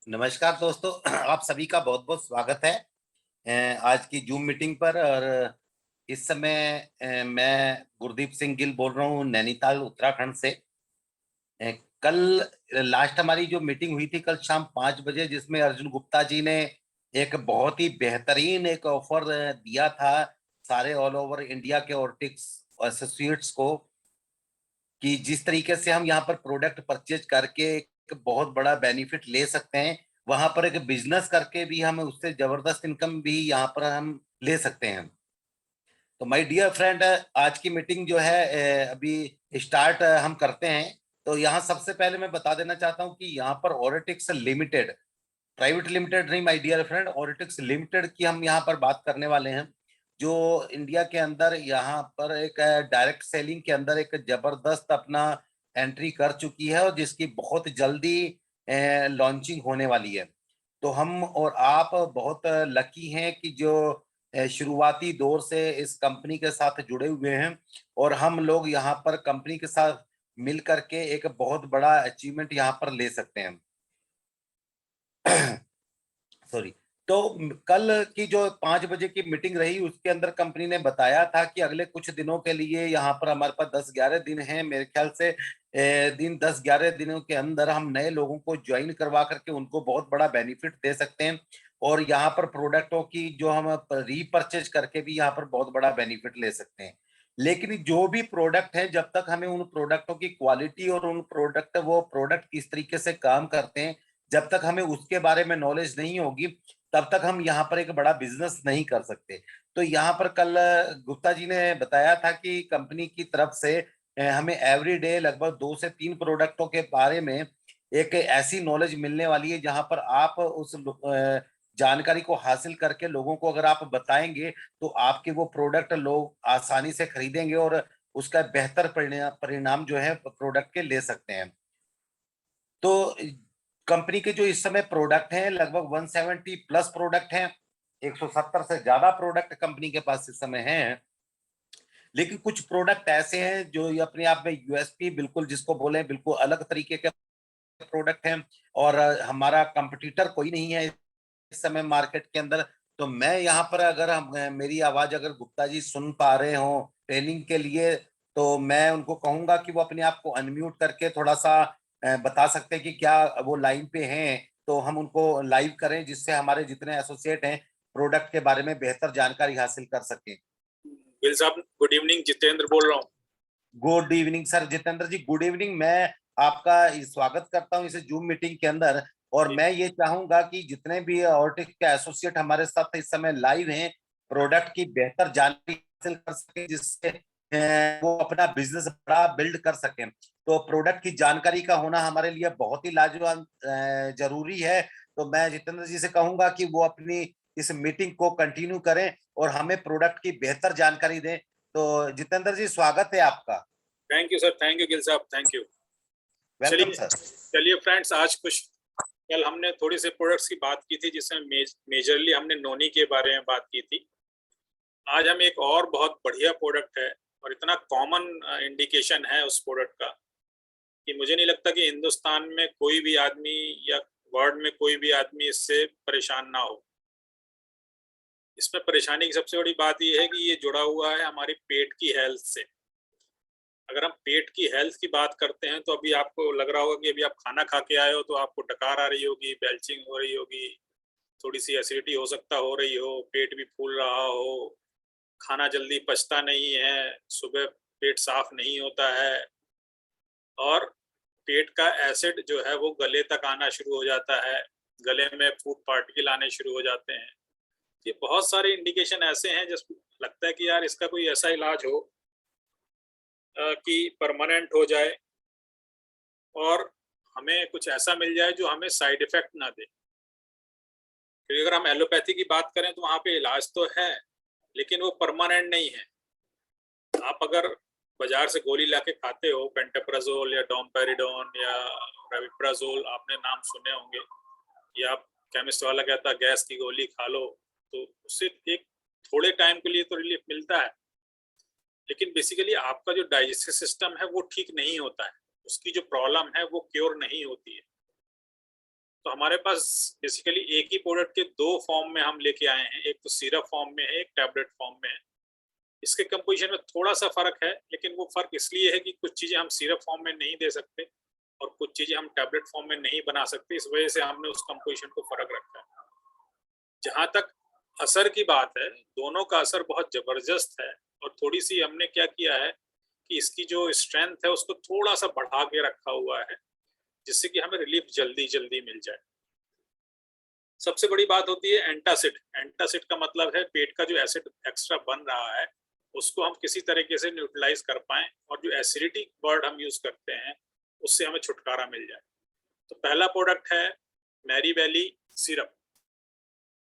नमस्कार दोस्तों। आप सभी का बहुत बहुत स्वागत है आज की जूम मीटिंग पर। और इस समय मैं गुरदीप सिंह गिल बोल रहा हूँ नैनीताल उत्तराखंड से। कल लास्ट हमारी जो मीटिंग हुई थी कल शाम 5 बजे, जिसमें अर्जुन गुप्ता जी ने एक बहुत ही बेहतरीन एक ऑफर दिया था सारे ऑल ओवर इंडिया के ऑर्टिक्स एसोसिएट्स को, कि जिस तरीके से हम यहाँ पर प्रोडक्ट परचेज करके एक बहुत बड़ा बेनिफिट ले सकते हैं, वहां पर एक बिजनेस करके भी हम उससे जबरदस्त इनकम भी यहाँ पर हम ले सकते हैं। तो माय डियर फ्रेंड, आज की मीटिंग जो है अभी स्टार्ट हम करते हैं। तो यहाँ सबसे पहले मैं बता देना चाहता हूँ कि यहाँ पर ऑरिटिक्स लिमिटेड, प्राइवेट लिमिटेड नहीं माय डियर फ्रेंड, ऑरिटिक्स लिमिटेड की हम यहाँ पर बात करने वाले हैं, जो इंडिया के अंदर यहाँ पर एक डायरेक्ट सेलिंग के अंदर एक जबरदस्त अपना एंट्री कर चुकी है और जिसकी बहुत जल्दी लॉन्चिंग होने वाली है। तो हम और आप बहुत लकी हैं कि जो शुरुआती दौर से इस कंपनी के साथ जुड़े हुए हैं, और हम लोग यहाँ पर कंपनी के साथ मिल करके एक बहुत बड़ा अचीवमेंट यहाँ पर ले सकते हैं। सॉरी। तो कल की जो 5 बजे की मीटिंग रही उसके अंदर कंपनी ने बताया था कि अगले कुछ दिनों के लिए यहाँ पर हमारे पास 10-11 दिन हैं मेरे ख्याल से। दिन 10-11 दिनों के अंदर हम नए लोगों को ज्वाइन करवा करके उनको बहुत बड़ा बेनिफिट दे सकते हैं, और यहाँ पर प्रोडक्टों की जो हम रीपरचेज करके भी यहाँ पर बहुत बड़ा बेनिफिट ले सकते हैं। लेकिन जो भी प्रोडक्ट है, जब तक हमें उन प्रोडक्टों की क्वालिटी और उन वो प्रोडक्ट किस तरीके से काम करते हैं, जब तक हमें उसके बारे में नॉलेज नहीं होगी, तब तक हम यहाँ पर एक बड़ा बिजनेस नहीं कर सकते। तो यहाँ पर कल गुप्ता जी ने बताया था कि कंपनी की तरफ से हमें एवरी डे लगभग 2 से 3 प्रोडक्टों के बारे में एक ऐसी नॉलेज मिलने वाली है, जहां पर आप उस जानकारी को हासिल करके लोगों को अगर आप बताएंगे, तो आपके वो प्रोडक्ट लोग आसानी से खरीदेंगे और उसका बेहतर परिणाम जो है प्रोडक्ट के ले सकते हैं। तो कंपनी के जो इस समय प्रोडक्ट हैं लगभग 170 प्लस प्रोडक्ट हैं, 170 से ज्यादा प्रोडक्ट कंपनी के पास इस समय हैं। लेकिन कुछ प्रोडक्ट ऐसे हैं जो ये अपने आप में यूएसपी बिल्कुल जिसको बोले बिल्कुल अलग तरीके के प्रोडक्ट हैं, और हमारा कंपटीटर कोई नहीं है इस समय मार्केट के अंदर। तो मैं यहाँ पर अगर मेरी आवाज अगर गुप्ता जी सुन पा रहे हो ट्रेनिंग के लिए, तो मैं उनको कहूंगा कि वो अपने आप को अनम्यूट करके थोड़ा सा बता सकते हैं कि क्या वो लाइन पे हैं, तो हम उनको लाइव करें जिससे हमारे जितने एसोसिएट हैं प्रोडक्ट के बारे में बेहतर जानकारी हासिल कर सकें। गिल साहब गुड इवनिंग, जितेंद्र बोल रहा हूँ। गुड इवनिंग सर, जितेंद्र जी गुड इवनिंग। मैं आपका स्वागत करता हूं इस जूम मीटिंग के अंदर, और मैं ये चाहूंगा कि जितने भी ऑर्टिक के एसोसिएट हमारे साथ इस समय लाइव हैं, प्रोडक्ट की बेहतर जानकारी हासिल कर सके, जिससे वो अपना बिजनेस बड़ा बिल्ड कर सकें। तो प्रोडक्ट की जानकारी का होना हमारे लिए बहुत ही लाजवाब जरूरी है। तो मैं जितेंद्र जी से कहूंगा कि वो अपनी इस मीटिंग को कंटिन्यू करें और हमें प्रोडक्ट की बेहतर जानकारी दें। तो जितेंद्र जी स्वागत है आपका। Thank you sir, thank you Gill साहब, थैंक यू। वेलकम चलिए सर। चलिए फ्रेंड्स, आज कुछ कल हमने थोड़ी से प्रोडक्ट्स की बात की थी, जिसमें मेजरली हमने नोनी के बारे में बात की थी। आज हम एक और बहुत बढ़िया प्रोडक्ट है और इतना कॉमन इंडिकेशन है उस प्रोडक्ट का कि मुझे नहीं लगता कि हिंदुस्तान में कोई भी आदमी या वर्ल्ड में कोई भी आदमी इससे परेशान ना हो। इसमें परेशानी की सबसे बड़ी बात यह है कि ये जुड़ा हुआ है हमारी पेट की हेल्थ से। अगर हम पेट की हेल्थ की बात करते हैं तो अभी आपको लग रहा होगा कि अभी आप खाना खा के आए हो तो आपको डकार आ रही होगी, बेल्चिंग हो रही होगी, थोड़ी सी एसिडिटी हो सकता हो रही हो, पेट भी फूल रहा हो, खाना जल्दी पचता नहीं है, सुबह पेट साफ नहीं होता है, और पेट का एसिड जो है वो गले तक आना शुरू हो जाता है, गले में फूड पार्टिकल आने शुरू हो जाते हैं। ये बहुत सारे इंडिकेशन ऐसे हैं जिस लगता है कि यार इसका कोई ऐसा इलाज हो कि परमानेंट हो जाए और हमें कुछ ऐसा मिल जाए जो हमें साइड इफेक्ट ना दे। क्योंकि अगर हम एलोपैथी की बात करें तो वहाँ पे इलाज तो है, लेकिन वो परमानेंट नहीं है। आप अगर बाजार से गोली लाके खाते हो, पेंटाप्राजोल या डोमपेरिडोन या रेविप्राजोल, आपने नाम सुने होंगे, या आप केमिस्ट वाला कहता है गैस की गोली खा लो, तो उससे एक थोड़े टाइम के लिए तो रिलीफ मिलता है, लेकिन बेसिकली आपका जो डाइजेस्टिव सिस्टम है वो ठीक नहीं होता है, उसकी जो प्रॉब्लम है वो क्योर नहीं होती है। तो हमारे पास बेसिकली एक ही प्रोडक्ट के दो फॉर्म में हम लेके आए हैं, एक तो सिरप फॉर्म में है, एक टैबलेट फॉर्म में है। इसके कंपोजिशन में थोड़ा सा फर्क है, लेकिन वो फर्क इसलिए है कि कुछ चीजें हम सिरप फॉर्म में नहीं दे सकते और कुछ चीजें हम टैबलेट फॉर्म में नहीं बना सकते, इस वजह से हमने उस कंपोजिशन को फर्क रखा है। जहां तक असर की बात है, दोनों का असर बहुत जबरदस्त है और थोड़ी सी हमने क्या किया है कि इसकी जो स्ट्रेंथ है उसको थोड़ा सा बढ़ा के रखा हुआ है, जिससे कि हमें रिलीफ जल्दी जल्दी मिल जाए। सबसे बड़ी बात होती है एंटासिड। एंटासिड का मतलब है पेट का जो एसिड एक्स्ट्रा बन रहा है उसको हम किसी तरीके से न्यूट्रलाइज कर पाएं और जो एसिडिटी वर्ड हम यूज करते हैं उससे हमें छुटकारा मिल जाए। तो पहला प्रोडक्ट है Mary Valley syrup.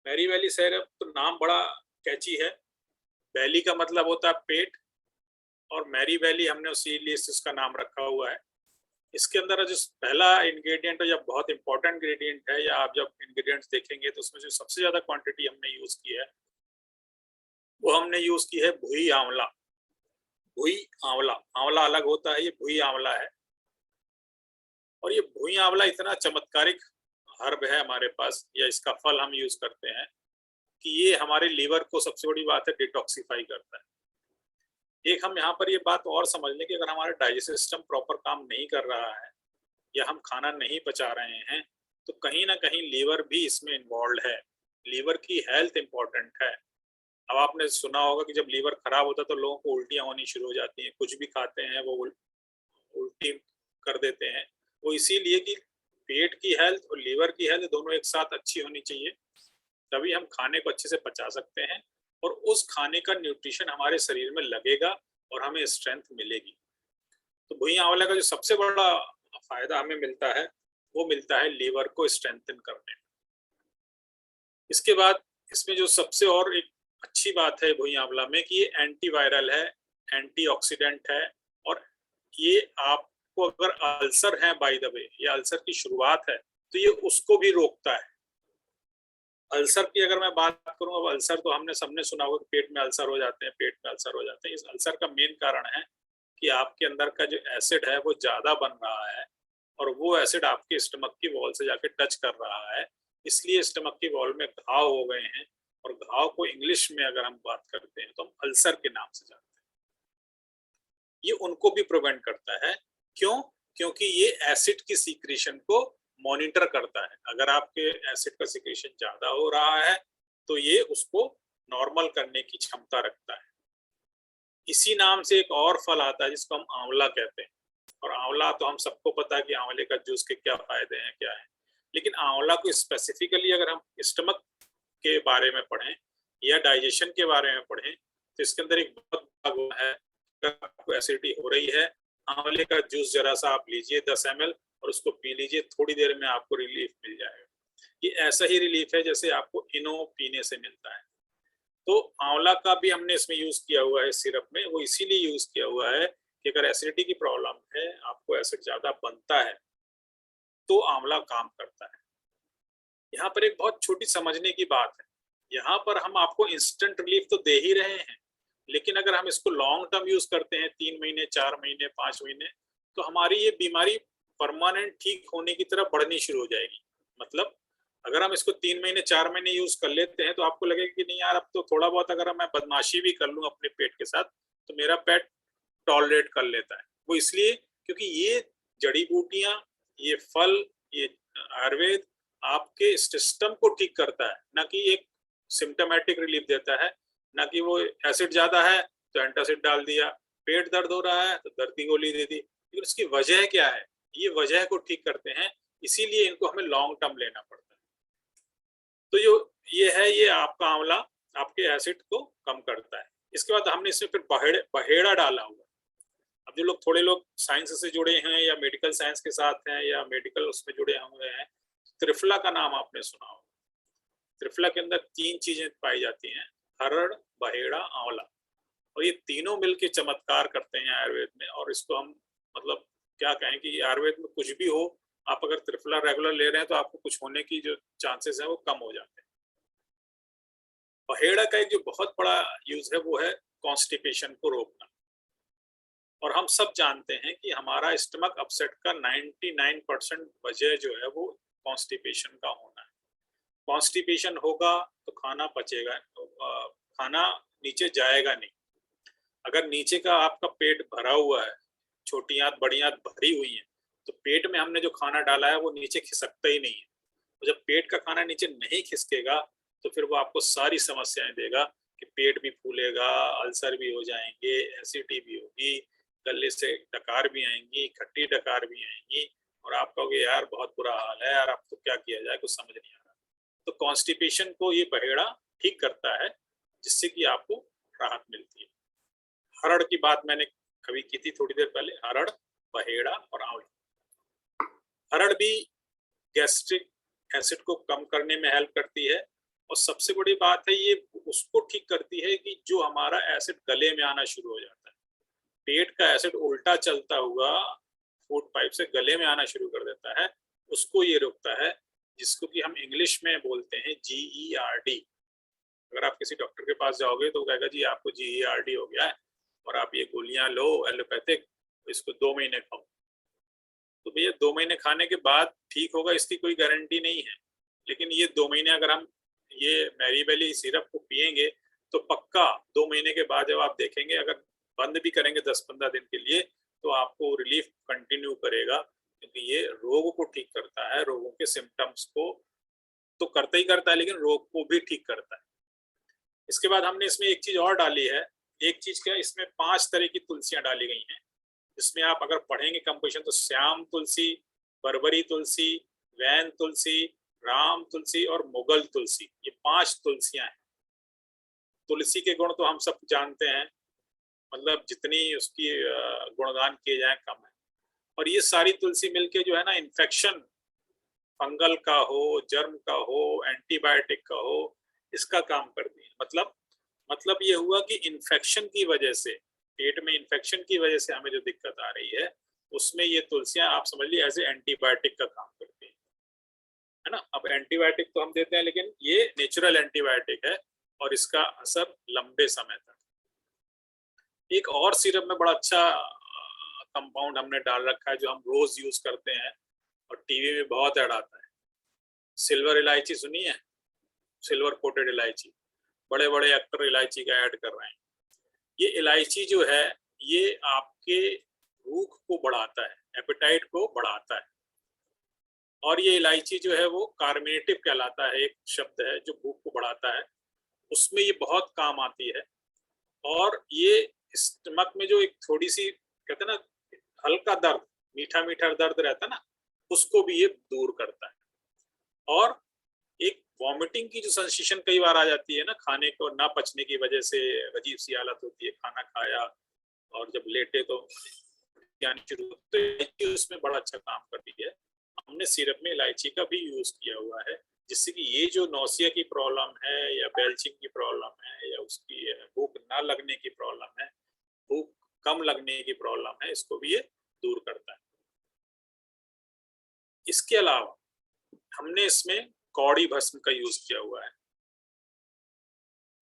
Mary Valley syrup तो नाम बड़ा कैची है। वैली का मतलब होता है पेट और मैरी वैली हमने उसी लिए इसका नाम रखा हुआ है। इसके अंदर जो पहला इंग्रेडिएंट है या बहुत इंपॉर्टेंट इंग्रेडिएंट है, या आप जब इंग्रेडिएंट्स देखेंगे तो उसमें जो सबसे ज्यादा क्वांटिटी हमने यूज की है वो हमने यूज की है भुई आंवला। भुई आंवला, आंवला अलग होता है, ये भुई आंवला है। और ये भुई आंवला इतना चमत्कारिक हर्ब है हमारे पास, या इसका फल हम यूज करते हैं कि ये हमारे लीवर को, सबसे बड़ी बात है, डिटॉक्सिफाई करता है। एक हम यहाँ पर ये बात और समझ लें कि अगर हमारा डाइजेस्टिव सिस्टम प्रॉपर काम नहीं कर रहा है या हम खाना नहीं पचा रहे हैं तो कहीं ना कहीं लीवर भी इसमें इन्वॉल्व है। लीवर की हेल्थ इंपॉर्टेंट है। अब आपने सुना होगा कि जब लीवर खराब होता है तो लोगों को उल्टियां होनी शुरू हो जाती हैं, कुछ भी खाते हैं वो उल्टी कर देते हैं। वो इसीलिए कि पेट की हेल्थ और लीवर की हेल्थ दोनों एक साथ अच्छी होनी चाहिए, तभी हम खाने को अच्छे से पचा सकते हैं और उस खाने का न्यूट्रिशन हमारे शरीर में लगेगा और हमें स्ट्रेंथ मिलेगी। तो भुई आंवला का जो सबसे बड़ा फायदा हमें मिलता है वो मिलता है लीवर को स्ट्रेंथन करने में। इसके बाद इसमें जो सबसे और एक अच्छी बात है भुई आंवला में कि ये एंटीवायरल है, एंटीऑक्सीडेंट है और ये आपको अगर अल्सर है, बाय द वे ये अल्सर की शुरुआत है, तो ये उसको भी रोकता है। अल्सर की अगर मैं बात करूं, अब अल्सर तो हमने सबने सुना होगा कि पेट में अल्सर हो जाते हैं, पेट में अल्सर हो जाते हैं। इस अल्सर का मेन कारण है कि आपके अंदर का जो एसिड है वो ज्यादा बन रहा है और वो एसिड आपके स्टमक की वॉल से जाके टच कर रहा है, इसलिए स्टमक की वॉल में घाव हो गए हैं। और घाव को इंग्लिश में अगर हम बात करते हैं तो हम अल्सर के नाम से जानते हैं। ये उनको भी प्रिवेंट करता है। क्यों? क्योंकि ये एसिड की सीक्रेशन को मॉनिटर करता है। अगर आपके एसिड का सीक्रेशन ज्यादा हो रहा है तो ये उसको नॉर्मल करने की क्षमता रखता है। इसी नाम से एक और फल आता है जिसको हम आंवला कहते हैं। और आंवला तो हम सबको पता है कि आंवले का जूस के क्या फायदे हैं, क्या है। लेकिन आंवला को स्पेसिफिकली अगर हम स्टमक के बारे में पढ़ें या डाइजेशन के बारे में पढ़ें तो इसके अंदर एक बहुत बड़ा गुण है। अगर आपको एसिडिटी हो रही है, आंवले का जूस जरा सा आप लीजिए 10 ml और उसको पी लीजिए, थोड़ी देर में आपको रिलीफ मिल जाएगा। ये ऐसा ही रिलीफ है जैसे आपको इनो पीने से मिलता है। तो आंवला का भी हमने इसमें यूज किया हुआ है सिरप में। वो इसीलिए यूज किया हुआ है कि अगर एसिडिटी की प्रॉब्लम है, आपको एसिड ज्यादा बनता है, तो आंवला काम करता है। यहाँ पर एक बहुत छोटी समझने की बात है, यहाँ पर हम आपको इंस्टेंट रिलीफ तो दे ही रहे हैं, लेकिन अगर हम इसको लॉन्ग टर्म यूज करते हैं 3 महीने, 4 महीने, 5 महीने, तो हमारी ये बीमारी परमानेंट ठीक होने की तरफ बढ़नी शुरू हो जाएगी। मतलब अगर हम इसको 3 महीने, 4 महीने यूज कर लेते हैं तो आपको लगेगा कि नहीं यार, अब तो थोड़ा बहुत अगर मैं बदमाशी भी कर लूं अपने पेट के साथ तो मेरा पेट टॉलरेट कर लेता है। वो इसलिए क्योंकि ये जड़ी बूटियां, ये फल, ये आयुर्वेद आपके सिस्टम को ठीक करता है, ना कि एक सिम्टोमेटिक रिलीफ देता है। ना कि वो एसिड ज्यादा है तो एंटासिड डाल दिया, पेट दर्द हो रहा है तो दर्द की गोली दे दी। लेकिन उसकी वजह क्या है, ये वजह को ठीक करते हैं, इसीलिए इनको हमें लॉन्ग टर्म लेना पड़ता है। तो जो ये है, ये आपका आंवला आपके एसिड को कम करता है। इसके बाद हमने इसमें फिर बहेड़ा डाला हुआ। अब जो लोग, थोड़े लोग साइंस से जुड़े हैं या मेडिकल साइंस के साथ हैं या मेडिकल उसमें जुड़े हुए हैं, त्रिफला का नाम आपने सुना होगा। त्रिफला के अंदर 3 चीजें पाई जाती हैं, हरड़, बहेड़ा, आंवला, और ये तीनों मिलके चमत्कार करते हैं आयुर्वेद में। और इसको हम मतलब क्या कहें कि आयुर्वेद में कुछ भी हो, आप अगर त्रिफला रेगुलर ले रहे हैं तो आपको कुछ होने की जो चांसेस है वो कम हो जाते हैं। बहेड़ा का एक जो बहुत बड़ा यूज है वो है कॉन्स्टिपेशन को रोकना। और हम सब जानते हैं कि हमारा स्टमक अपसेट का 99% वजह जो है वो कॉन्स्टिपेशन का होना है। कॉन्स्टिपेशन होगा तो खाना पचेगा, खाना नीचे जाएगा नहीं। अगर नीचे का आपका पेट भरा हुआ है, छोटी आंत बड़ी आंत भरी हुई है, तो पेट में हमने जो खाना डाला है वो नीचे खिसकता ही नहीं है। तो जब पेट का खाना नीचे नहीं खिसकेगा तो फिर वो आपको सारी समस्याएं देगा कि पेट भी फूलेगा, अल्सर भी हो जाएंगे, एसिडिटी भी होगी, गले से डकार भी आएंगी, खट्टी डकार भी आएंगी, और आप कहोगे यार बहुत बुरा हाल है यार, अब तो क्या किया जाए, कुछ समझ नहीं आ रहा। तो कॉन्स्टिपेशन को ये बहेड़ा ठीक करता है, जिससे कि आपको राहत मिलती है। हरड़ की बात मैंने कभी की थी थोड़ी देर पहले, हरड़, बहेड़ा और आंवला। हरड़ भी गैस्ट्रिक एसिड को कम करने में हेल्प करती है, और सबसे बड़ी बात है ये उसको ठीक करती है कि जो हमारा एसिड गले में आना शुरू हो जाता है। पेट का एसिड उल्टा चलता हुआ फूड पाइप से गले में आना शुरू कर देता है, उसको ये रोकता है, जिसको कि हम इंग्लिश में बोलते हैं GERD। अगर आप किसी डॉक्टर के पास जाओगे तो कहेगा जी आपको GERD हो गया है और आप ये गोलियां लो एलोपैथिक, इसको 2 महीने खाओ। तो भैया 2 महीने खाने के बाद ठीक होगा इसकी कोई गारंटी नहीं है, लेकिन ये 2 महीने अगर हम ये मैरीबेली सिरप को पिएंगे तो पक्का 2 महीने के बाद जब आप देखेंगे, अगर बंद भी करेंगे 10-15 दिन के लिए, तो आपको रिलीफ कंटिन्यू करेगा, क्योंकि ये रोग को ठीक करता है, रोगों के सिम्टम्स को तो करता ही करता है, लेकिन रोग को भी ठीक करता है। इसके बाद हमने इसमें एक चीज और डाली है। एक चीज क्या, इसमें 5 तरह की तुलसियां डाली गई हैं, जिसमें आप अगर पढ़ेंगे कंपोजिशन तो श्याम तुलसी, बर्बरी तुलसी, वैन तुलसी, राम तुलसी और मुगल तुलसी, ये 5 तुलसियां हैं। तुलसी के गुण तो हम सब जानते हैं, मतलब जितनी उसकी गुणगान किए जाए कम है। और ये सारी तुलसी मिलके जो है ना, इन्फेक्शन फंगल का हो, जर्म का हो, एंटीबायोटिक का हो, इसका काम करती है। मतलब ये हुआ कि इन्फेक्शन की वजह से, पेट में इन्फेक्शन की वजह से हमें जो दिक्कत आ रही है, उसमें ये तुलसियां आप समझ लीजिए एज ए एंटीबायोटिक का काम करती है ना। अब एंटीबायोटिक तो हम देते हैं, लेकिन ये नेचुरल एंटीबायोटिक है और इसका असर लंबे समय तक। एक और सिरप में बड़ा अच्छा कंपाउंड हमने डाल रखा है, जो हम रोज यूज करते हैं और टीवी में बहुत ऐड आता है। सिल्वर इलायची सुनी है? सिल्वर कोटेड इलायची, बड़े बड़े एक्टर इलायची का ऐड कर रहे हैं। ये इलायची जो है, ये आपके भूख को बढ़ाता है, एपेटाइट को बढ़ाता है। और ये इलायची जो है वो कार्मिनेटिव कहलाता है, एक शब्द है जो भूख को बढ़ाता है, उसमें ये बहुत काम आती है। और ये स्टमक में जो एक थोड़ी सी कहते हैं ना हल्का दर्द, मीठा मीठा दर्द रहता है ना, उसको भी ये दूर करता है। और एक वॉमिटिंग की जो सेंसेशन कई बार आ जाती है ना, खाने को ना पचने की वजह से अजीब सी हालत होती है, खाना खाया और जब लेटे तो आनी शुरू होती है, तो उसमें बड़ा अच्छा काम करती है। हमने सिरप में इलायची का भी यूज किया हुआ है, जिससे कि ये जो नौसिया की प्रॉब्लम है या बेल्चिंग की प्रॉब्लम है या उसकी भूख ना लगने की प्रॉब्लम है, भूख कम लगने की प्रॉब्लम है, इसको भी ये दूर करता है। इसके अलावा हमने इसमें कौड़ी भस्म का यूज किया हुआ है।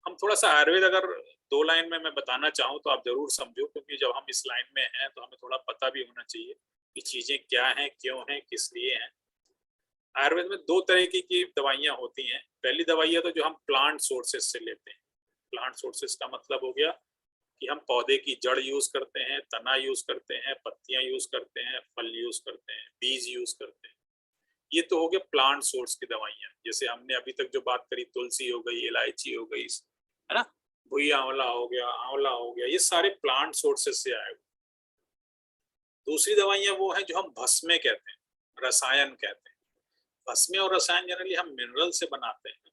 हम थोड़ा सा आयुर्वेद अगर 2 लाइन में मैं बताना चाहूँ तो आप जरूर समझो, क्योंकि जब हम इस लाइन में हैं तो हमें थोड़ा पता भी होना चाहिए कि चीजें क्या हैं, क्यों हैं, किस लिए हैं। आयुर्वेद में 2 तरह की दवाइयां होती हैं। पहली दवाइयां तो जो हम प्लांट सोर्सेज से लेते हैं। प्लांट सोर्सेज का मतलब हो गया कि हम पौधे की जड़ यूज करते हैं, तना यूज करते हैं, पत्तियां यूज करते हैं, फल यूज करते हैं, बीज यूज करते हैं। ये तो हो गया प्लांट सोर्स की दवाइयां। जैसे हमने अभी तक जो बात करी, तुलसी हो गई, इलायची हो गई, है ना, भुई आंवला हो गया, आंवला हो गया, ये सारे प्लांट सोर्सेज से आए हुए। दूसरी दवाइयां वो हैं जो हम भस्में कहते हैं, रसायन कहते हैं। भस्में और रसायन जनरली हम मिनरल से बनाते हैं,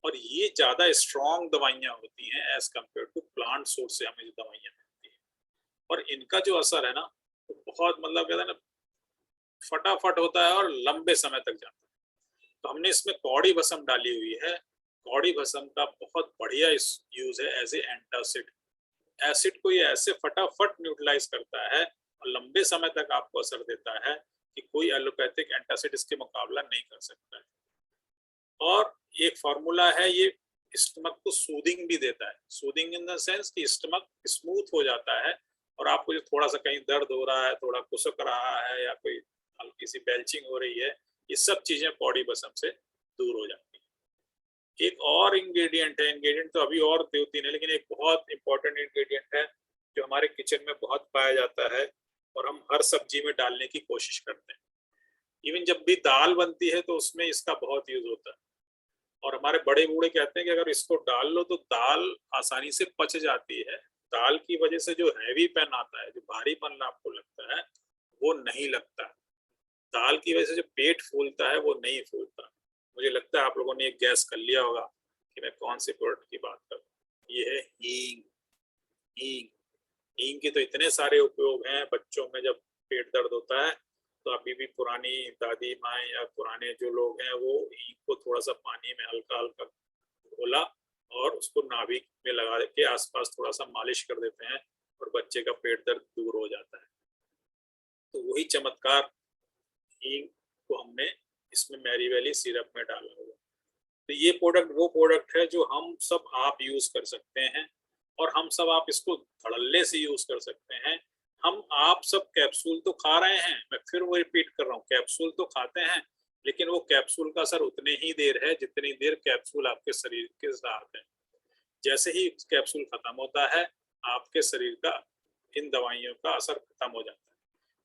और ये ज्यादा स्ट्रॉन्ग दवाइयां होती हैं as compared to plant source से हमें जो दवाइयां मिलती हैं। और इनका जो असर है ना, वो बहुत मतलब कहते हैं ना फटाफट होता है और लंबे समय तक जाता है। तो हमने इसमें कौड़ी भस्म डाली हुई है। कौड़ी भस्म का बहुत बढ़िया यूज है एज ए एंटासिड। एसिड को ये ऐसे फटाफट न्यूट्रलाइज करता है और लंबे समय तक आपको असर देता है कि कोई एलोपैथिक एंटासिड इसके मुकाबला नहीं कर सकता है। और एक फॉर्मूला है, ये स्टमक को सूदिंग भी देता है। सूदिंग इन द सेंस कि स्टमक स्मूथ हो जाता है, और आपको जो थोड़ा सा कहीं दर्द हो रहा है, थोड़ा कुसक रहा है, या कोई हल्की सी बेल्चिंग हो रही है, ये सब चीजें पौड़ी बसम से दूर हो जाती है। एक और इंग्रेडिएंट है, इंग्रेडिएंट तो अभी और 2-3 है, लेकिन एक बहुत इंपॉर्टेंट इंग्रेडिएंट है जो हमारे किचन में बहुत पाया जाता है और हम हर सब्जी में डालने की कोशिश करते हैं। इवन जब भी दाल बनती है तो उसमें इसका बहुत यूज होता है, और हमारे बड़े बूढ़े कहते हैं कि अगर इसको डाल लो तो दाल आसानी से पच जाती है। दाल की वजह से जो हैवीपन आता है, जो भारीपन आपको लगता है, वो नहीं लगता। दाल की वजह से जो पेट फूलता है वो नहीं फूलता। मुझे लगता है आप लोगों ने एक गैस कर लिया होगा कि मैं कौन से प्रोडक्ट की बात कर रहा हूँ। ये है हींग। हींग हींग के तो इतने सारे उपयोग हैं। बच्चों में जब पेट दर्द होता है तो अभी भी पुरानी दादी माँ या पुराने जो लोग हैं वो हींग को थोड़ा सा पानी में हल्का हल्का घोला और उसको नाभि में लगा के आसपास थोड़ा सा मालिश कर देते हैं और बच्चे का पेट दर्द दूर हो जाता है। तो वही चमत्कार हींग को हमने इसमें मैरी वैली सिरप में डाला हुआ। तो ये प्रोडक्ट वो प्रोडक्ट है जो हम सब आप यूज कर सकते हैं, और हम सब आप इसको धड़ल्ले से यूज कर सकते हैं। हम आप सब कैप्सूल तो खा रहे हैं, मैं फिर वो रिपीट कर रहा हूँ, कैप्सूल तो खाते हैं, लेकिन वो कैप्सूल का असर उतने ही देर है जितनी देर कैप्सूल आपके शरीर के साथ है। जैसे ही कैप्सूल खत्म होता है आपके शरीर का इन दवाइयों का असर खत्म हो जाता है।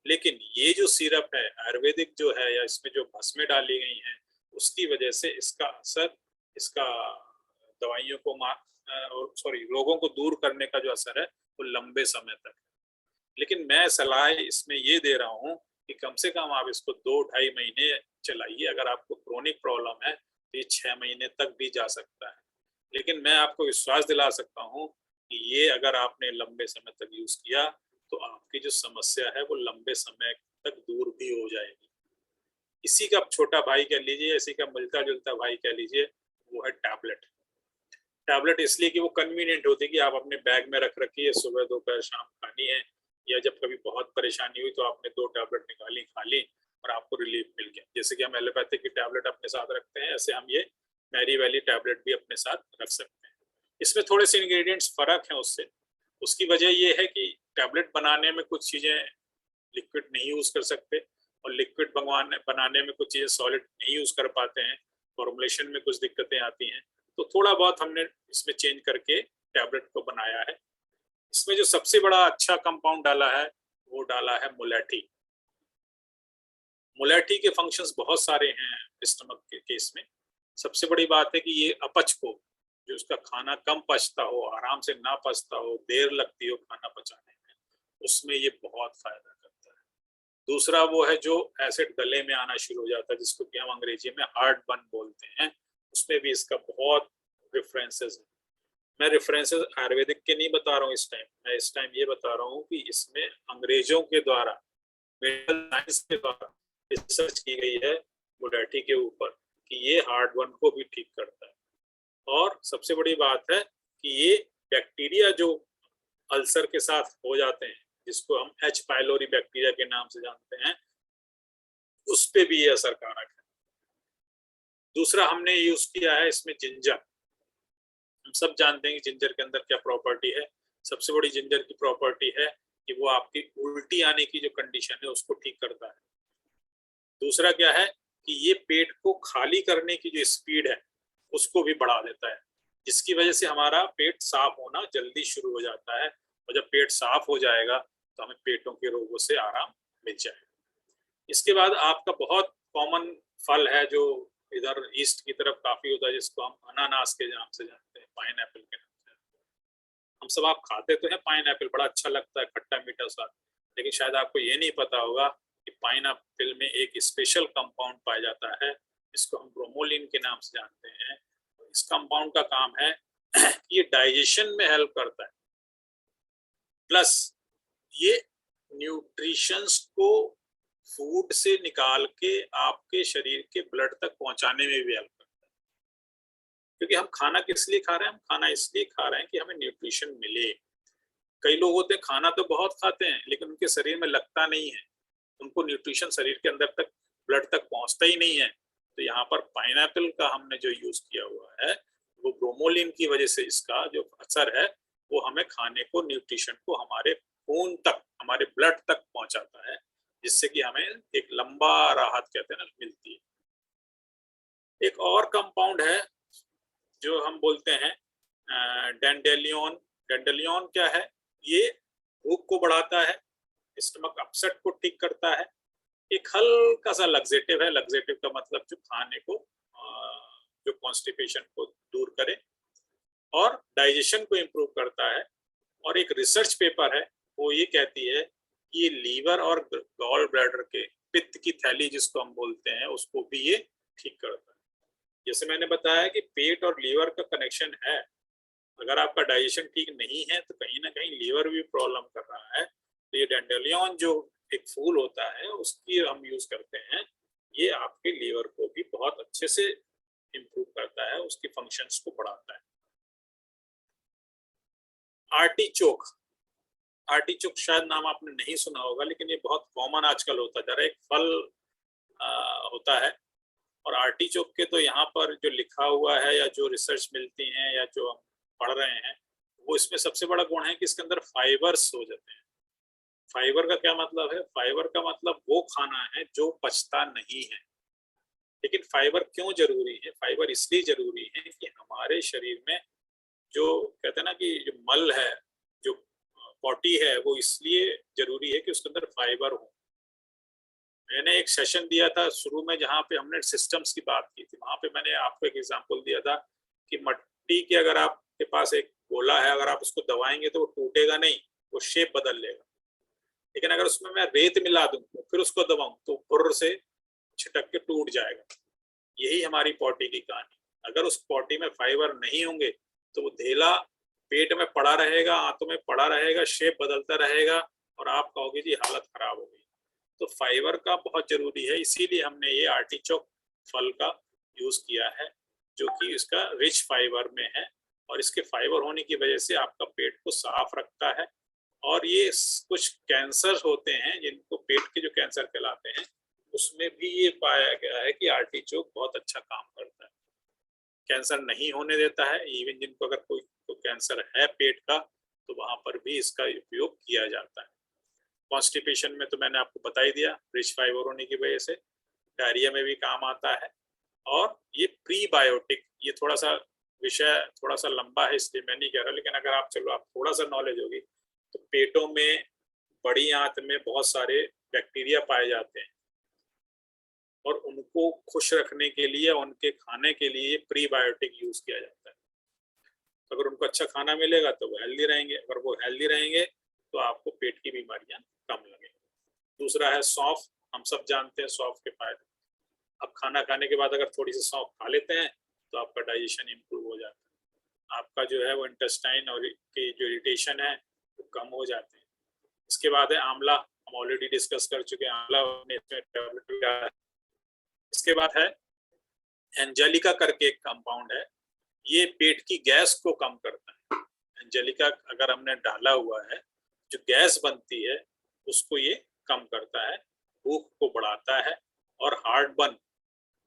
लेकिन ये जो सिरप है आयुर्वेदिक जो है, या इसमें जो भस्में डाली गई हैं, उसकी वजह से इसका असर, इसका दवाइयों को रोगों को दूर करने का जो असर है वो लंबे समय तक है। लेकिन मैं सलाह इसमें ये दे रहा हूँ कि कम से कम आप इसको 2-2.5 महीने चलाइए। अगर आपको क्रोनिक प्रॉब्लम है तो ये 6 महीने तक भी जा सकता है। लेकिन मैं आपको विश्वास दिला सकता हूँ कि ये अगर आपने लंबे समय तक यूज किया तो आपकी जो समस्या है वो लंबे समय तक दूर भी हो जाएगी। इसी का छोटा भाई कह लीजिए, इसी का मिलता जुलता भाई कह लीजिए, वो है टैबलेट। टैबलेट इसलिए कि वो कन्वीनियंट होती है कि आप अपने बैग में रख रखिए, सुबह दोपहर शाम खानी है, या जब कभी बहुत परेशानी हुई तो आपने 2 टैबलेट निकाली, खा ली और आपको रिलीफ मिल गया। जैसे कि हम एलोपैथिक की टैबलेट अपने साथ रखते हैं, ऐसे हम ये मैरी वैली टैबलेट भी अपने साथ रख सकते हैं। इसमें थोड़े से इंग्रेडिएंट्स फर्क है उससे। उसकी वजह ये है कि टैबलेट बनाने में कुछ चीजें लिक्विड नहीं यूज कर सकते, और लिक्विड बनाने में कुछ चीजें सॉलिड नहीं यूज कर पाते हैं, फॉर्मुलेशन में कुछ दिक्कतें आती हैं। तो थोड़ा बहुत हमने इसमें चेंज करके टैबलेट को बनाया है। इसमें जो सबसे बड़ा अच्छा कंपाउंड डाला है वो डाला है मुलेठी। मुलेठी के फंक्शंस बहुत सारे हैं स्टमक के केस में। सबसे बड़ी बात है कि ये अपच को, जो उसका खाना कम पचता हो, आराम से ना पचता हो, देर लगती हो खाना पचाने में, उसमें ये बहुत फायदा करता है। दूसरा वो है जो एसिड गले में आना शुरू हो जाता है, जिसको कि हम अंग्रेजी में हार्ट बर्न बोलते हैं, उसमें भी इसका बहुत रेफरेंसेस है। मैं रेफरेंसेस आयुर्वेदिक के नहीं बता रहा हूँ इस टाइम, मैं इस टाइम ये बता रहा हूँ कि इसमें अंग्रेजों के द्वारा, मेडिकल साइंस के द्वारा रिसर्च की गई है मुलेठी के ऊपर कि ये हार्ट बर्न को भी ठीक करता है। और सबसे बड़ी बात है कि ये बैक्टीरिया जो अल्सर के साथ हो जाते हैं, जिसको हम एच पाइलोरी बैक्टीरिया के नाम से जानते हैं, उस पे भी ये असरकारक है। दूसरा हमने यूज किया है इसमें जिंजर। हम सब जानते हैं कि जिंजर के अंदर क्या प्रॉपर्टी है। सबसे बड़ी जिंजर की प्रॉपर्टी है कि वो आपकी उल्टी आने की जो कंडीशन है उसको ठीक करता है। दूसरा क्या है कि ये पेट को खाली करने की जो स्पीड है उसको भी बढ़ा देता है, जिसकी वजह से हमारा पेट साफ होना जल्दी शुरू हो जाता है, और जब पेट साफ हो जाएगा तो हमें पेटों के रोगों से आराम मिल जाएगा। इसके बाद आपका बहुत कॉमन फल है जो इधर ईस्ट की तरफ काफी होता है, जिसको हम अनानास के नाम से जानते हैं, पाइनएप्पल के नाम से। हम सब आप खाते तो हैं पाइनएप्पल, बड़ा अच्छा लगता है, खट्टा मीठा स्वाद, लेकिन शायद आपको ये नहीं पता होगा कि पाइनएप्पल में एक स्पेशल कंपाउंड पाया जाता है जिसको हम ब्रोमोलिन के नाम से जानते हैं। इस कंपाउंड का काम है कि ये डाइजेशन में हेल्प करता है, प्लस ये न्यूट्रिशंस को फूड से निकाल के आपके शरीर के ब्लड तक पहुंचाने में भी हेल्प करता है। क्योंकि हम खाना किस लिए खा रहे हैं? हम खाना इसलिए खा रहे हैं कि हमें न्यूट्रिशन मिले। कई लोग होते हैं खाना तो बहुत खाते हैं लेकिन उनके शरीर में लगता नहीं है, उनको न्यूट्रिशन शरीर के अंदर तक, ब्लड तक पहुंचता ही नहीं है। तो यहाँ पर पाइनएप्पल का हमने जो यूज किया हुआ है वो ब्रोमोलिन की वजह से इसका जो असर है वो हमें खाने को, न्यूट्रिशन को हमारे खून तक, हमारे ब्लड तक पहुंचाता है, जिससे कि हमें एक लंबा राहत कहते हैं ना मिलती है। एक और कंपाउंड है जो हम बोलते हैं डेंडेलियन। डेंडेलियन क्या है? ये भूख को बढ़ाता है, स्टमक अपसेट को ठीक करता है, एक हल्का सा लग्जेटिव है। लग्जेटिव का मतलब जो खाने को जो कॉन्स्टिपेशन को दूर करे और डाइजेशन को इम्प्रूव करता है। और एक रिसर्च पेपर है वो ये कहती है कि ये लीवर और गॉल ब्लैडर के पित्त की थैली जिसको हम बोलते हैं उसको भी ये ठीक करता है। जैसे मैंने बताया कि पेट और लीवर का कनेक्शन है। अगर आपका डाइजेशन ठीक नहीं है तो कहीं ना कहीं लीवर भी प्रॉब्लम कर रहा है। तो ये डेंडेलियन जो एक फूल होता है उसकी हम यूज करते हैं, ये आपके लीवर को भी बहुत अच्छे से इम्प्रूव करता है, उसकी फंक्शंस को बढ़ाता है। आर्टिचोक। आर्टिचोक शायद नाम आपने नहीं सुना होगा, लेकिन ये बहुत कॉमन आजकल होता जा रहा है। एक फल होता है और आर्टिचोक के तो यहाँ पर जो लिखा हुआ है या जो रिसर्च मिलती हैं या जो हम पढ़ रहे हैं, वो इसमें सबसे बड़ा गुण है कि इसके अंदर फाइबर्स हो जाते हैं। फाइबर का क्या मतलब है? फाइबर का मतलब वो खाना है जो पचता नहीं है। लेकिन फाइबर क्यों जरूरी है? फाइबर इसलिए जरूरी है कि हमारे शरीर में जो कहते हैं ना कि जो मल है, जो पॉटी है, वो इसलिए जरूरी है कि उसके अंदर फाइबर हो। मैंने एक सेशन दिया था शुरू में जहाँ पे हमने सिस्टम्स की बात की थी। वहां पे मैंने आपको एक एग्जांपल दिया था कि मट्टी के अगर आपके पास एक गोला है, अगर आप उसको दबाएंगे तो वो टूटेगा नहीं, वो शेप बदल लेगा। लेकिन अगर उसमें मैं रेत मिला दूं फिर उसको दबाऊं तो फुर्र से छिटक के टूट जाएगा। यही हमारी पॉटी की कहानी। अगर उस पॉटी में फाइबर नहीं होंगे तो वो धेला पेट में पड़ा रहेगा, आंतों में पड़ा रहेगा, शेप बदलता रहेगा और आप कहोगे जी हालत खराब हो गई। तो फाइबर का बहुत जरूरी है, इसीलिए हमने ये आर्टिचोक फल का यूज किया है जो कि इसका रिच फाइबर में है। और इसके फाइबर होने की वजह से आपका पेट को साफ रखता है। और ये कुछ कैंसर होते हैं जिनको पेट के जो कैंसर कहलाते हैं, उसमें भी ये पाया गया है कि आर्टिचोक बहुत अच्छा काम करता है, कैंसर नहीं होने देता है। इवन जिनको अगर कोई तो कैंसर है पेट का, तो वहां पर भी इसका उपयोग किया जाता है। कॉन्स्टिपेशन में तो मैंने आपको बता ही दिया, रिच फाइबर होने की वजह से। डायरिया में भी काम आता है। और ये प्रीबायोटिक, ये थोड़ा सा विषय थोड़ा सा लंबा है इसलिए मैं नहीं कह रहा, लेकिन अगर आप चलो आप थोड़ा सा नॉलेज होगी तो पेटों में बड़ी आंत में बहुत सारे बैक्टीरिया पाए जाते हैं और उनको खुश रखने के लिए, उनके खाने के लिए प्रीबायोटिक यूज किया जाता है। तो अगर उनको अच्छा खाना मिलेगा तो वो हेल्दी रहेंगे, अगर वो हेल्दी रहेंगे तो आपको पेट की बीमारियां कम लगेंगी। दूसरा है सौंफ। हम सब जानते हैं सौंफ के फायदे। अब खाना खाने के बाद अगर थोड़ी सी सौंफ खा लेते हैं तो आपका डाइजेशन इंप्रूव हो जाता है, आपका जो है वो इंटेस्टाइन और के जो इरिटेशन है वो कम हो जाते हैं। इसके बाद है आंवला। हम ऑलरेडी डिस्कस कर चुके हैं आंवला में इसमें। इसके बाद है एंजेलिका करके एक कंपाउंड है, ये पेट की गैस को कम करता है। एंजेलिका अगर हमने डाला हुआ है, जो गैस बनती है उसको ये कम करता है, भूख को बढ़ाता है और हार्ट बर्न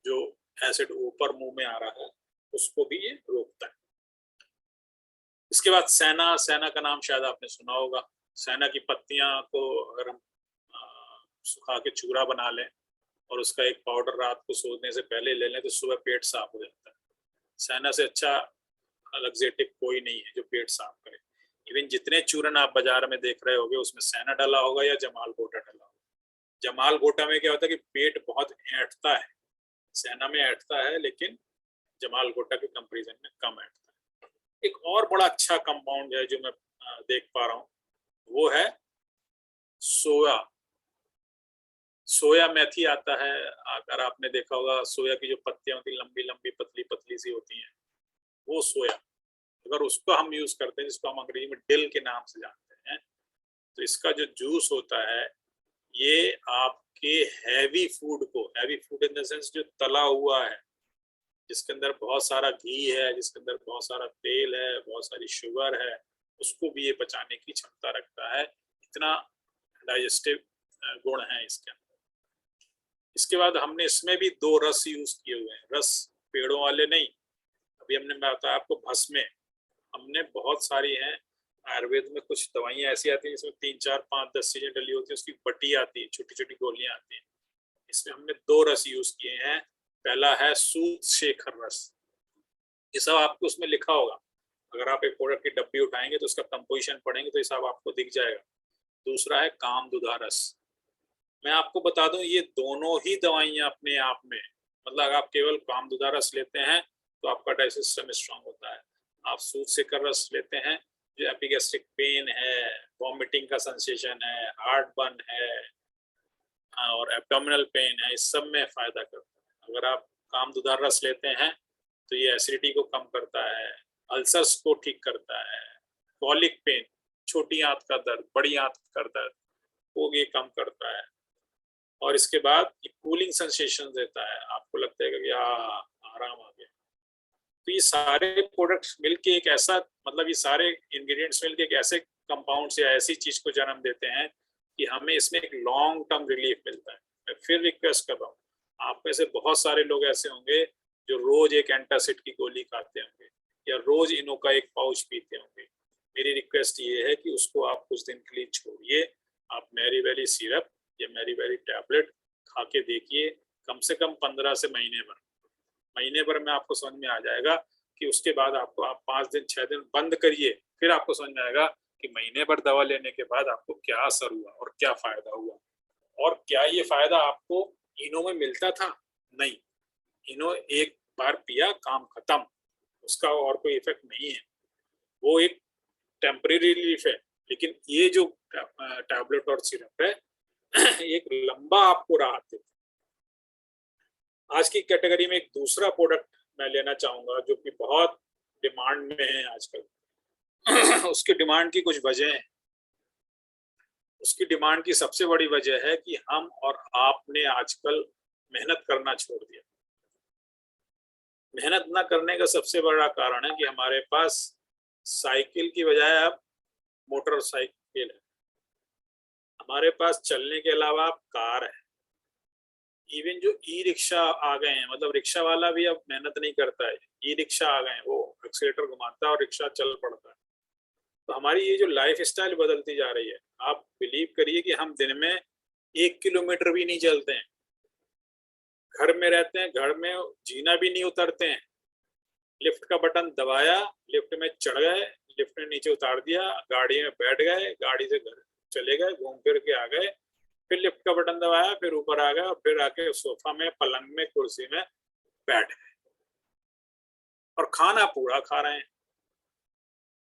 जो एसिड ऊपर मुंह में आ रहा है उसको भी ये रोकता है। इसके बाद सेना। सेना का नाम शायद आपने सुना होगा। सेना की पत्तियां को अगर हम सुखा के चूरा बना लें और उसका एक पाउडर रात को सोने से पहले ले लें तो सुबह पेट साफ हो जाता है। सेना से अच्छा लग्जेटिव कोई नहीं है जो पेट साफ करे। इवन जितने चूरन आप बाजार में देख रहे होगे उसमें सेना डाला होगा या जमाल गोटा डाला होगा। जमाल गोटा में क्या होता है कि पेट बहुत ऐंठता है, सेना में ऐंठता है लेकिन जमाल गोटा के कंपैरिजन में कम ऐंठता है। एक और बड़ा अच्छा कंपाउंड है जो मैं देख पा रहा हूँ, वो है सोया। सोया मेथी आता है। अगर आपने देखा होगा सोया की जो पत्तियां होती है लंबी लंबी पतली पतली सी होती हैं, वो सोया। अगर उसको हम यूज करते हैं, जिसको हम अंग्रेजी में डिल के नाम से जानते हैं, तो इसका जो जूस होता है ये आपके हैवी फूड को, heavy food in the sense जो तला हुआ है, जिसके अंदर बहुत सारा घी है, जिसके अंदर बहुत सारा तेल है, बहुत सारी शुगर है, उसको भी ये पचाने की क्षमता रखता है। इतना डाइजेस्टिव गुण है इसके अंदर। इसके बाद हमने इसमें भी 2 रस यूज किए हुए हैं। रस पेड़ों वाले नहीं, अभी हमने बताया आपको भस्में। हमने बहुत सारी हैं, आयुर्वेद में कुछ दवाइयां ऐसी आती हैं जिसमें 3, 4, 5, 10 चीजें डली होती है, उसकी बटी आती है, छोटी छोटी गोलियां आती हैं। इसमें हमने 2 रस यूज किए हैं, पहला है सूत शेखर रस, ये सब आपको उसमें लिखा होगा। अगर आप एक प्रोडक्ट की डब्बी उठाएंगे तो उसका कंपोजिशन पढ़ेंगे तो ये सब आपको दिख जाएगा। दूसरा है कामदुधा रस। मैं आपको बता दूं ये दोनों ही दवाइयां अपने आप में, मतलब अगर आप केवल कामदुधा रस लेते हैं तो आपका डाइजेस्टिव सिस्टम स्ट्रांग होता है। आप सूत शेखर रस लेते हैं, जो एपिगैस्ट्रिक पेन है, वॉमिटिंग का सेंसेशन है, हार्ट बर्न है और एब्डोमिनल पेन है, इस सब में फायदा करता है। अगर आप कामदुधा रस लेते हैं तो ये एसिडिटी को कम करता है, अल्सर्स को ठीक करता है, कॉलिक पेन, छोटी आंत का दर्द, बड़ी आंत का दर्द को ये कम करता है। और इसके बाद ये कूलिंग सेंसेशन देता है, आपको लगता है कि आराम आ गया। तो ये सारे प्रोडक्ट्स मिलके एक ऐसा, मतलब ये सारे इंग्रेडिएंट्स मिलके एक ऐसे कंपाउंड्स या ऐसी चीज को जन्म देते हैं कि हमें इसमें एक लॉन्ग टर्म रिलीफ मिलता है। मैं फिर रिक्वेस्ट कर रहा हूँ, आप में से बहुत सारे लोग ऐसे होंगे जो रोज एक एंटासिड की गोली खाते होंगे या रोज इनो का एक पाउच पीते होंगे। मेरी रिक्वेस्ट ये है कि उसको आप कुछ दिन के लिए छोड़िए, आप मैरी वेली सिरप या मैरी वेली टैबलेट खा के देखिए, कम से कम 15 से महीने भर में आपको समझ में आ जाएगा कि उसके बाद आपको, आप 5 दिन 6 दिन बंद करिए, फिर आपको समझ में आएगा कि महीने भर दवा लेने के बाद आपको क्या असर हुआ और क्या फायदा हुआ। और क्या ये फायदा आपको इनो में मिलता था? नहीं, इनो एक बार पिया काम खत्म, उसका और कोई इफेक्ट नहीं है, वो एक टेम्परेरी रिलीफ है। लेकिन ये जो टैबलेट और सिरप है एक लंबा आपको राहत देता है। आज की कैटेगरी में एक दूसरा प्रोडक्ट मैं लेना चाहूंगा जो कि बहुत डिमांड में है आजकल। उसकी डिमांड की कुछ वजह है। उसकी डिमांड की सबसे बड़ी वजह है कि हम और आपने आजकल मेहनत करना छोड़ दिया। मेहनत ना करने का सबसे बड़ा कारण है कि हमारे पास साइकिल की बजाय अब मोटरसाइकिल है, हमारे पास चलने के अलावा अब कार है। इवन जो ई रिक्शा आ गए हैं, मतलब रिक्शा वाला भी अब मेहनत नहीं करता है, ई रिक्शा आ गए हैं, वो एक्सीलेटर घुमाता है और रिक्शा चल पड़ता है। तो हमारी ये जो लाइफ स्टाइल बदलती जा रही है, आप बिलीव करिए कि हम दिन में 1 किलोमीटर भी नहीं चलते हैं। घर में रहते हैं, घर में जीना भी नहीं उतरते हैं, लिफ्ट का बटन दबाया, लिफ्ट में चढ़ गए, लिफ्ट ने नीचे उतार दिया, गाड़ी में बैठ गए, गाड़ी से घर चले गए, घूम फिर के आ गए, फिर लिफ्ट का बटन दबाया, फिर ऊपर आ गए और फिर आके सोफा में, पलंग में, कुर्सी में बैठ गए और खाना पूरा खा रहे हैं।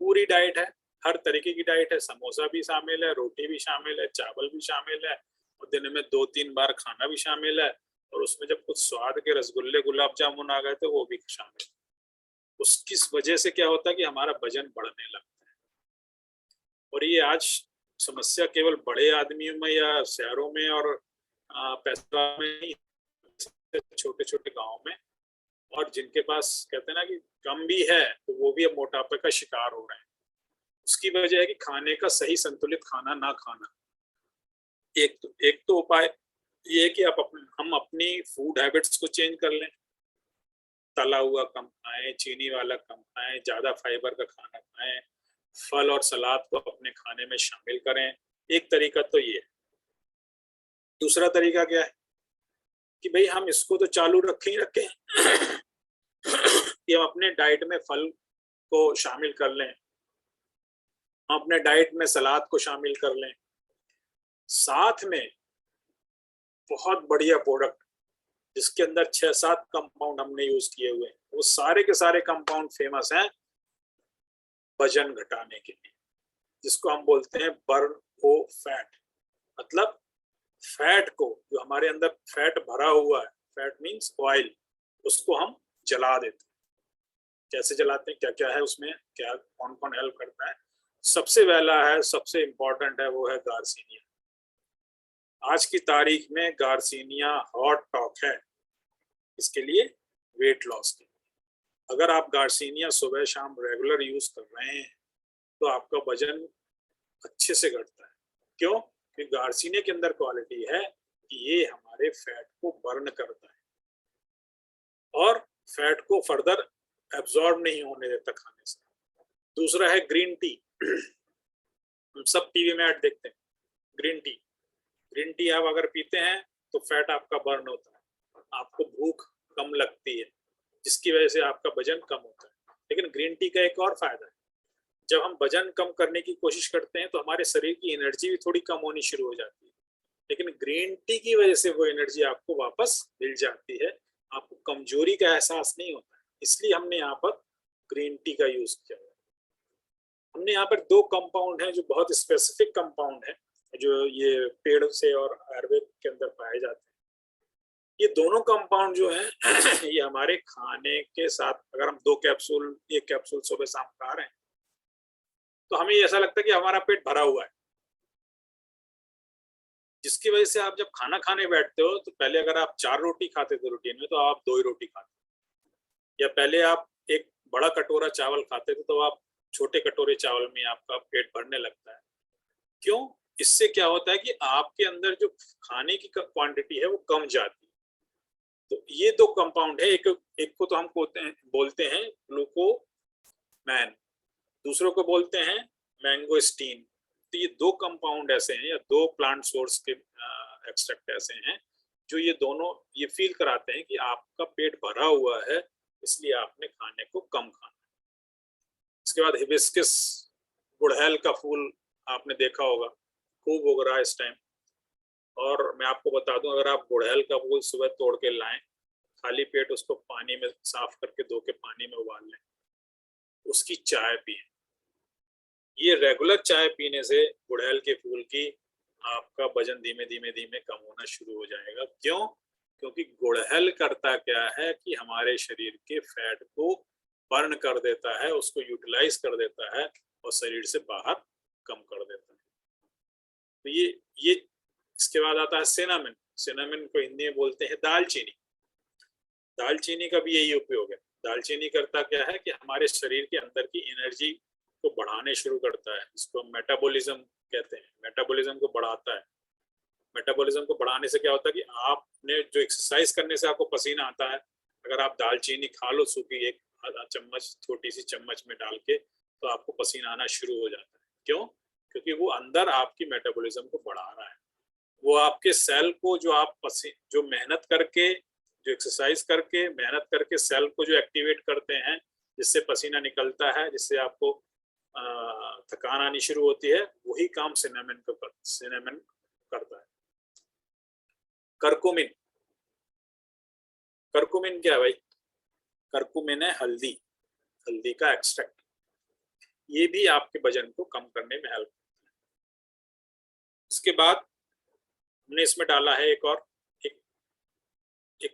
पूरी डाइट है, हर तरीके की डाइट है, समोसा भी शामिल है, रोटी भी शामिल है, चावल भी शामिल है और दिन में 2-3 बार खाना भी शामिल है। और उसमें जब कुछ स्वाद के रसगुल्ले, गुलाब जामुन आ गए तो वो भी शामिल। उसकी वजह से क्या होता है कि हमारा वजन बढ़ने लगता है। और ये आज समस्या केवल बड़े आदमियों में या शहरों में और पैसा में नहीं, छोटे छोटे गांव में, और जिनके पास कहते हैं ना कि कम भी है तो वो भी अब मोटापे का शिकार हो रहे हैं। उसकी वजह है कि खाने का सही संतुलित खाना ना खाना। एक तो उपाय ये है कि हम अपनी फूड हैबिट्स को चेंज कर लें, तला हुआ कम खाएं, चीनी वाला कम खाएं, ज्यादा फाइबर का खाना खाएं, फल और सलाद को अपने खाने में शामिल करें। एक तरीका तो ये है। दूसरा तरीका क्या है कि भाई हम इसको तो चालू रखें ही रखें कि हम अपने डाइट में फल को शामिल कर लें, हम अपने डाइट में सलाद को शामिल कर लें, साथ में बहुत बढ़िया प्रोडक्ट जिसके अंदर 6-7 कंपाउंड हमने यूज किए हुए हैं, वो सारे के सारे कंपाउंड फेमस हैं वजन घटाने के लिए, जिसको हम बोलते हैं बर्न ओ फैट। मतलब फैट को, जो हमारे अंदर फैट भरा हुआ है, फैट मींस ऑयल, उसको हम जला देते हैं। कैसे जलाते हैं, क्या क्या है उसमें, क्या कौन कौन हेल्प करता है? सबसे पहला है, सबसे इंपॉर्टेंट है, वो है गार्सिनिया। आज की तारीख में गार्सिनिया हॉट टॉक है इसके लिए, वेट लॉस के लिए। अगर आप गार्सिनिया सुबह शाम रेगुलर यूज कर रहे हैं तो आपका वजन अच्छे से घटता है। क्यों? क्योंकि गार्सिनिया के अंदर क्वालिटी है कि ये हमारे फैट को बर्न करता है और फैट को फर्दर एब्जॉर्ब नहीं होने देता खाने से। दूसरा है ग्रीन टी। हम सब टीवी में ऐड देखते हैं ग्रीन टी आप अगर पीते हैं तो फैट आपका बर्न होता है, आपको भूख कम लगती है, जिसकी वजह से आपका वजन कम होता है। लेकिन ग्रीन टी का एक और फायदा है, जब हम वजन कम करने की कोशिश करते हैं तो हमारे शरीर की एनर्जी भी थोड़ी कम होनी शुरू हो जाती है, लेकिन ग्रीन टी की वजह से वो एनर्जी आपको वापस मिल जाती है, आपको कमजोरी का एहसास नहीं होता है। इसलिए हमने यहाँ पर ग्रीन टी का यूज किया है। हमने यहाँ पर 2 कंपाउंड हैं जो बहुत स्पेसिफिक कंपाउंड है, जो ये पेड़ से और आयुर्वेद के अंदर पाए जाते हैं। ये दोनों कंपाउंड जो है ये हमारे खाने के साथ, अगर हम 2 कैप्सूल, 1 कैप्सूल सुबह शाम खा रहे हैं तो हमें ऐसा लगता है कि हमारा पेट भरा हुआ है, जिसकी वजह से आप जब खाना खाने बैठते हो तो पहले अगर आप 4 रोटी खाते थे रूटीन में, तो आप 2 ही रोटी खाते, या पहले आप एक बड़ा कटोरा चावल खाते थे तो आप छोटे कटोरे चावल में आपका पेट भरने लगता है। क्यों? इससे क्या होता है कि आपके अंदर जो खाने की क्वांटिटी है वो कम जाती है। तो ये 2 कंपाउंड है, एक को तो हम बोलते हैं ग्लूकोमैन, दूसरों को बोलते हैं मैंगोस्टीन। तो ये 2 कंपाउंड ऐसे हैं, या 2 प्लांट सोर्स के एक्सट्रैक्ट ऐसे हैं जो ये दोनों ये फील कराते हैं कि आपका पेट भरा हुआ है, इसलिए आपने खाने को कम खाना है। इसके बाद हिबिस्कस, गुड़हल का फूल आपने देखा होगा, खूब उग रहा है इस टाइम। और मैं आपको बता दूं, अगर आप गुड़हल का फूल सुबह तोड़ के लाएं, खाली पेट उसको पानी में साफ करके धो के पानी में उबाल लें, उसकी चाय पिएं। ये रेगुलर चाय पीने से गुड़हल के फूल की आपका वजन धीमे धीमे धीमे कम होना शुरू हो जाएगा। क्यों? क्योंकि गुड़हल करता क्या है कि हमारे शरीर के फैट को बर्न कर देता है, उसको यूटिलाइज कर देता है और शरीर से बाहर कम कर देता है। तो ये इसके बाद आता है सिनामन। सिनामन को हिंदी में बोलते हैं दालचीनी। दालचीनी का भी यही उपयोग है। दालचीनी करता क्या है कि हमारे शरीर के अंदर की एनर्जी को बढ़ाने शुरू करता है, इसको मेटाबॉलिज्म कहते हैं, मेटाबॉलिज्म को बढ़ाता है। मेटाबॉलिज्म को बढ़ाने से क्या होता है कि आपने जो एक्सरसाइज करने से आपको पसीना आता है, अगर आप दालचीनी खा लो सूखी, एक आधा चम्मच छोटी सी चम्मच में डाल के, तो आपको पसीना आना शुरू हो जाता है। क्यों? क्योंकि वो अंदर आपकी मेटाबॉलिज्म को बढ़ा रहा है। वो आपके सेल को जो मेहनत करके, जो एक्सरसाइज करके, मेहनत करके सेल को जो एक्टिवेट करते हैं, जिससे पसीना निकलता है, जिससे आपको थकान आनी शुरू होती है, वही काम सिनेमन करता है। करकुमिन, करकुमिन क्या है भाई? करकुमिन है हल्दी का एक्सट्रैक्ट। ये भी आपके वजन को कम करने में हेल्प करता है। इसके बाद हमने इसमें डाला है एक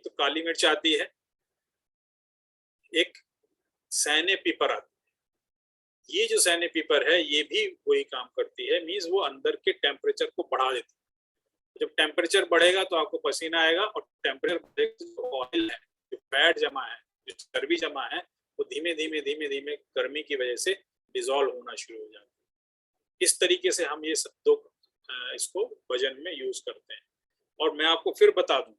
तो काली मिर्च आती है, एक सैने पीपर आती है। ये जो सैने पीपर है ये भी वही काम करती है, मींस वो अंदर के टेम्परेचर को बढ़ा देती है। जब टेम्परेचर बढ़ेगा तो आपको पसीना आएगा, और टेम्परेचर बढ़ेगा तो ऑयल है, जो फैट जमा है, जो चर्बी जमा है, वो धीमे धीमे धीमे धीमे गर्मी की वजह से डिसॉल्व होना शुरू हो जाता है। इस तरीके से हम ये सब 2 इसको वजन में यूज करते हैं। और मैं आपको फिर बता दूं,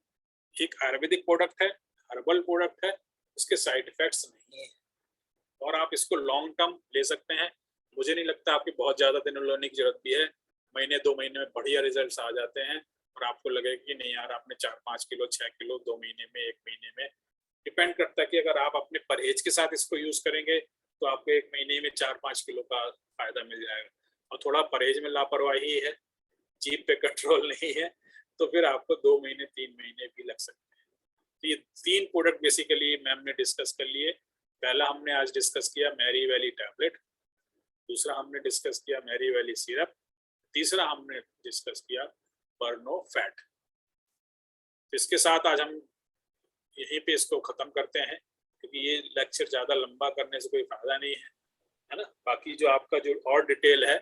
एक आयुर्वेदिक प्रोडक्ट है, हर्बल प्रोडक्ट है, उसके साइड इफेक्ट्स नहीं है, और आप इसको लॉन्ग टर्म ले सकते हैं। मुझे नहीं लगता आपकी बहुत ज्यादा दिन लेने की जरूरत भी है। महीने 2 महीने में बढ़िया रिजल्ट्स आ जाते हैं, और आपको लगेगा कि नहीं यार, आपने 4-5 किलो 6 किलो 2 महीने में, 1 महीने में, डिपेंड करता है कि अगर आप अपने परहेज के साथ इसको यूज करेंगे तो आपको 1 महीने में 4-5 किलो का फायदा मिल जाएगा। और थोड़ा परहेज में लापरवाही है, जीभ पे कंट्रोल नहीं है, तो फिर आपको 2 महीने 3 महीने भी लग सकते हैं। तो ये 3 प्रोडक्ट बेसिकली मैम ने डिस्कस कर लिए। पहला हमने आज डिस्कस किया मैरी वैली टैबलेट, दूसरा हमने डिस्कस किया मैरी वैली सिरप, तीसरा हमने डिस्कस किया बर्नो फैट। तो इसके साथ आज हम यहीं पे इसको खत्म करते हैं, क्योंकि ये लेक्चर ज्यादा लंबा करने से कोई फायदा नहीं है ना। बाकी जो आपका जो और डिटेल है,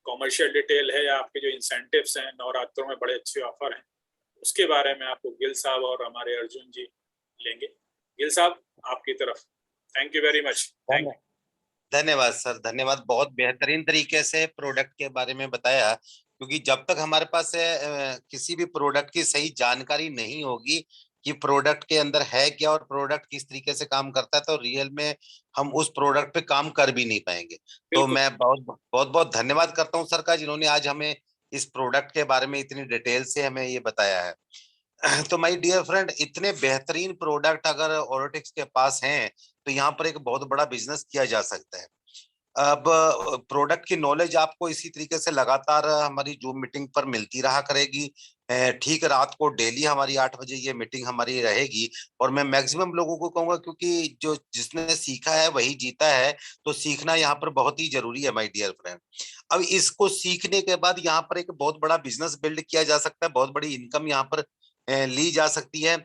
कॉमर्शियल डिटेल है, या आपके जो इंसेंटिव्स हैं, नवरात्रों में बड़े अच्छे ऑफर हैं, उसके बारे में आपको गिल साहब और हमारे अर्जुन जी लेंगे। गिल साहब, आपकी तरफ। Thank you very much. धन्यवाद सर, धन्यवाद। बहुत बेहतरीन तरीके से प्रोडक्ट के बारे में बताया, क्योंकि जब तक हमारे पास किसी भी प्रोडक्ट की सही जानकारी नहीं होगी कि प्रोडक्ट के अंदर है क्या और प्रोडक्ट किस तरीके से काम करता है, तो रियल में हम उस प्रोडक्ट पे काम कर भी नहीं पाएंगे। तो मैं बहुत धन्यवाद करता हूँ सर का, जिन्होंने आज हमें इस प्रोडक्ट के बारे में इतनी डिटेल से हमें ये बताया है। तो माय डियर फ्रेंड, इतने बेहतरीन प्रोडक्ट अगर ओरोटिक्स के पास हैं तो यहाँ पर एक बहुत बड़ा बिजनेस किया जा सकता है। अब प्रोडक्ट की नॉलेज आपको इसी तरीके से लगातार हमारी जूम मीटिंग पर मिलती रहा करेगी। ठीक रात को डेली हमारी 8 बजे ये मीटिंग हमारी रहेगी। और मैं मैक्सिमम लोगों को कहूंगा, क्योंकि जो जिसने सीखा है वही जीता है, तो सीखना यहाँ पर बहुत ही जरूरी है माय डियर फ्रेंड। अब इसको सीखने के बाद यहाँ पर एक बहुत बड़ा बिजनेस बिल्ड किया जा सकता है, बहुत बड़ी इनकम यहाँ पर ली जा सकती है।